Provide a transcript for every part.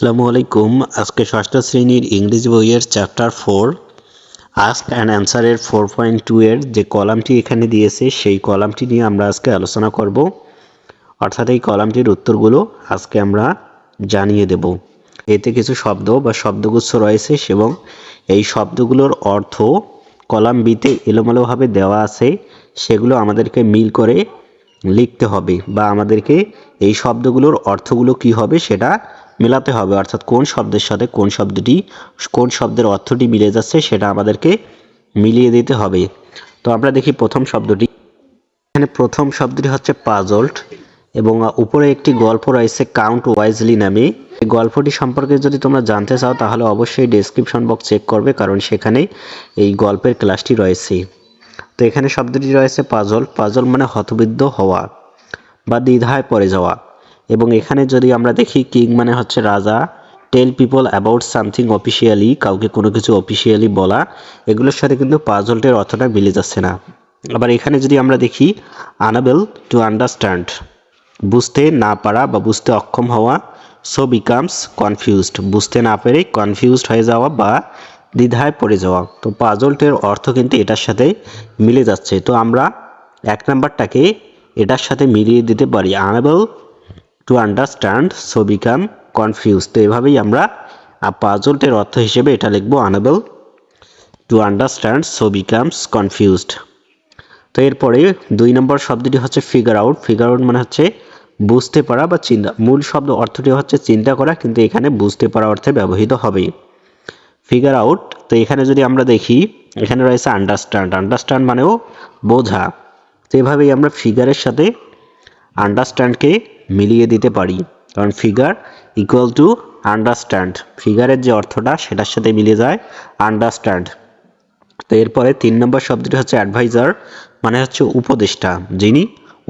আসসালামু আলাইকুম। আজকে ষষ্ঠ শ্রেণীর ইংরেজি বইয়ের চ্যাপ্টার 4 আস্ক অ্যান্ড অ্যান্সারের 4.2 এর যে কলামটি এখানে দিয়েছে সেই কলামটি নিয়ে আমরা আজকে আলোচনা করব। অর্থাৎ এই কলামটির উত্তরগুলো আজকে আমরা জানিয়ে দেব। এতে কিছু শব্দ বা শব্দগুচ্ছ রয়েছে এবং এই শব্দগুলোর অর্থ কলাম বিতে এলোমেলোভাবে দেওয়া আছে, সেগুলো আমাদেরকে মিল করে লিখতে হবে বা আমাদেরকে এই শব্দগুলোর অর্থগুলো কি হবে সেটা মেলাতে হবে। অর্থাৎ কোন শব্দের সাথে কোন শব্দের অর্থটি মিলে যাচ্ছে সেটা আমাদেরকে মিলিয়ে দিতে হবে। তো আমরা দেখি প্রথম শব্দটি। এখানে প্রথম শব্দটি হচ্ছে পাজলড এবং উপরে একটি গল্প রয়েছে কাউন্ট ওয়াইজলি নামে। এই গল্পটি সম্পর্কে যদি তোমরা জানতে চাও তাহলে অবশ্যই ডেসক্রিপশন বক্স চেক করবে, কারণ সেখানে এই গল্পের ক্লাসটি রয়েছে। তো এখানে শব্দটি রয়েছে পাজল। পাজল মানে হতবিদ্ধ হওয়া বা দ্বিধায় পড়ে যাওয়া। এবং এখানে যদি আমরা দেখি কিং মানে হচ্ছে রাজা, tell people about something officially, কাউকে কোনো কিছু অফিসিয়ালি বলা, এগুলোর সাথে কিন্তু পাজলটের অর্থটা মিলে যাচ্ছে না। আবার এখানে যদি আমরা দেখি আনএবল টু আন্ডারস্ট্যান্ড, বুঝতে না পারা বা বুঝতে অক্ষম হওয়া, সো বিকামস কনফিউজড, বুঝতে না পেরে কনফিউজড হয়ে যাওয়া বা দ্বিধায় পড়ে যাওয়া। তো পাজলটের অর্থ কিন্তু এটার সাথে মিলে যাচ্ছে। তো আমরা এক নাম্বারটাকে এটার সাথে মিলিয়ে দিতে পারি, unable to understand so become confuse. তো এভাবেই আমরা পাজলটের অর্থ হিসেবে এটা লিখবো, unable to understand so becomes confused. তো এরপরে 2 নম্বর শব্দটি হচ্ছে ফিগার আউট। ফিগার আউট মানে হচ্ছে বুঝতে পারা বা চিন্তা। মূল শব্দ অর্থটি হচ্ছে চিন্তা করা, কিন্তু এখানে বুঝতে পারা অর্থে ব্যবহৃত হবে ফিগার আউট। তো এখানে যদি আমরা দেখি এখানে রয়েছে আন্ডারস্ট্যান্ড। আন্ডারস্ট্যান্ড মানেও বোঝা। তো এভাবেই আমরা ফিগারের সাথে আন্ডারস্ট্যান্ডকে মিলিয়ে দিতে পারি, কারণ ফিগার ইকুয়াল টু আন্ডারস্ট্যান্ড। ফিগারের যে অর্থটা সেটার সাথে মিলে যায় আন্ডারস্ট্যান্ড। তো এরপরে 3 নম্বর শব্দটি হচ্ছে অ্যাডভাইজার, মানে হচ্ছে উপদেষ্টা, যিনি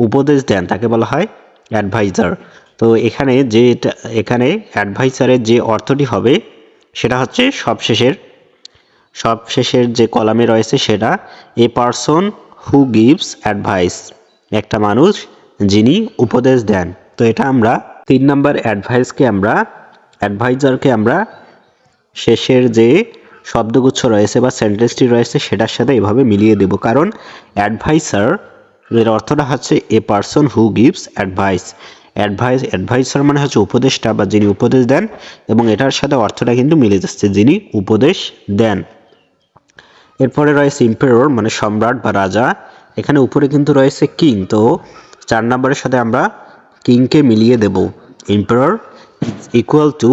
উপদেশ দেন তাকে বলা হয় অ্যাডভাইজার। তো এখানে অ্যাডভাইজারের যে অর্থটি হবে সেটা হচ্ছে সবশেষের যে কলামে রয়েছে সেটা, a person who gives advice, একটা মানুষ যিনি উপদেশ দেন। তো এটা আমরা 3 নম্বর অ্যাডভাইজারকে আমরা শেষের যে শব্দগুচ্ছ রয়েছে বা সেন্টেন্সটি রয়েছে সেটার সাথে এভাবে মিলিয়ে দেব, কারণ অ্যাডভাইসার এর অর্থটা হচ্ছে a person who gives advice. Adviser মানে হচ্ছে উপদেষ্টা বা যিনি উপদেশ দেন, এবং এটার সাথে অর্থটা কিন্তু মিলে যাচ্ছে, যিনি উপদেশ দেন। এরপরে রয়েছে ইম্পেরর মানে সম্রাট বা রাজা। এখানে উপরে কিন্তু রয়েছে কিং, তো 4 নম্বরের সাথে আমরা কিংকে মিলিয়ে দেব, এম্পারার ইকুয়াল টু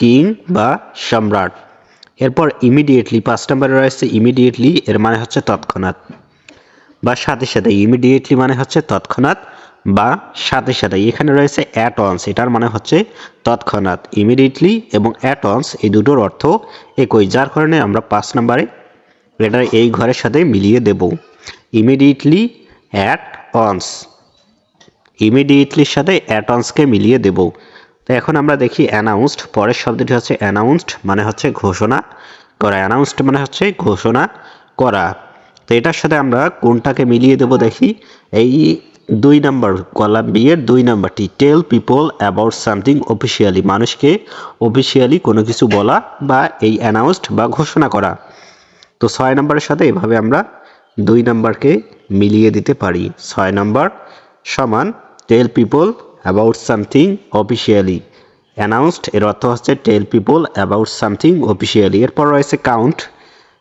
কিং বা সম্রাট। এরপর ইমিডিয়েটলি 5 নম্বরে রয়েছে ইমিডিয়েটলি, এর মানে হচ্ছে তৎক্ষণাৎ বা সাথে সাথে। ইমিডিয়েটলি মানে হচ্ছে তৎক্ষণাৎ বা সাথে সাথে। এখানে রয়েছে অ্যাট অনস, এটার মানে হচ্ছে তৎক্ষণাৎ। ইমিডিয়েটলি এবং অ্যাট অনস এই দুটোর অর্থ একই, যার কারণে আমরা 5 নম্বরে এটা এই ঘরের সাথে মিলিয়ে দেব, ইমিডিয়েটলি অ্যাট অনস। ইমিডিয়েটলির সাথে অ্যাট অনসকে মিলিয়ে দেব। তো এখন আমরা দেখি অ্যানাউন্সড। পরের শব্দটি হচ্ছে অ্যানাউন্সড, মানে হচ্ছে ঘোষণা করা। অ্যানাউন্সড মানে হচ্ছে ঘোষণা করা। তো এটার সাথে আমরা কোনটাকে মিলিয়ে দেব দেখি, এই 2 নম্বর কলাম বি এর 2 নম্বরটি, tell people about something officially, মানুষকে অফিসিয়ালি কোনো কিছু বলা বা এই অ্যানাউন্সড বা ঘোষণা করা। তো 6 নম্বরের সাথে এভাবে আমরা 2 নম্বরকে মিলিয়ে দিতে পারি। 6 নম্বর সমান tell people about something officially. Announced এর অর্থ হচ্ছে tell people about something officially. এরপর রয়েছে কাউন্ট।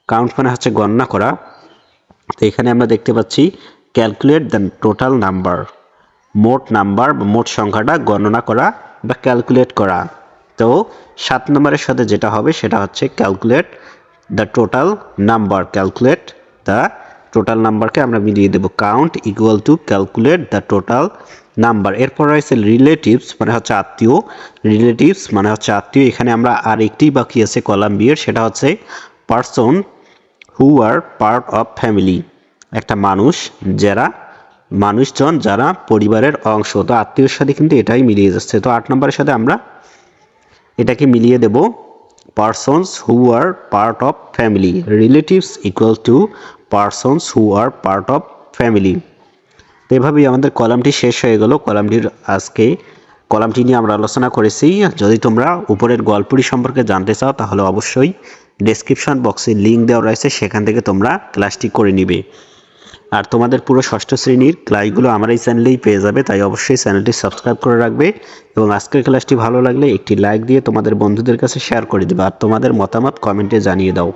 কাউন্ট মানে হচ্ছে গণনা করা। তো এখানে আমরা দেখতে পাচ্ছি ক্যালকুলেট দ্য টোটাল নাম্বার, মোট নাম্বার বা মোট সংখ্যাটা গণনা করা বা ক্যালকুলেট করা। তো 7 নম্বরের সাথে যেটা হবে সেটা হচ্ছে calculate the total number. Calculate the total নাম্বারকে আমরা মিলিয়ে দেব, count equal to calculate the total number. এরপর রয়েছে রিলেটিভস মানে হচ্ছে আত্মীয়। রিলেটিভস মানে হচ্ছে আত্মীয়। এখানে আমরা আর একটি বাকি আছে কলাম বি এর, সেটা হচ্ছে person who are part of family, একটা মানুষজন যারা পরিবারের অংশ। তো আত্মীয়র সাথে কিন্তু এটাই মিলিয়ে যাচ্ছে। তো 8 নম্বরের সাথে আমরা এটাকে মিলিয়ে দেব, persons who are part of family. Relatives equal to persons who are part of family. তো এভাবেই আমাদের কলামটি শেষ হয়ে গেল। কলামটির আজকে কলামটি নিয়ে আমরা আলোচনা করেছি। যদি তোমরা উপরের গল্পটি সম্পর্কে জানতে চাও তাহলে অবশ্যই ডেসক্রিপশন বক্সে লিঙ্ক দেওয়া রয়েছে, সেখান থেকে তোমরা ক্লাসটি করে নিবে। আর তোমাদের পুরো ষষ্ঠ শ্রেণীর ক্লাসগুলো আমার এই চ্যানেলেই পেয়ে যাবে, তাই অবশ্যই চ্যানেলটি সাবস্ক্রাইব করে রাখবে এবং আজকের ক্লাসটি ভালো লাগলে একটি লাইক দিয়ে তোমাদের বন্ধুদের কাছে শেয়ার করে দেবে আর তোমাদের মতামত কমেন্টে জানিয়ে দাও।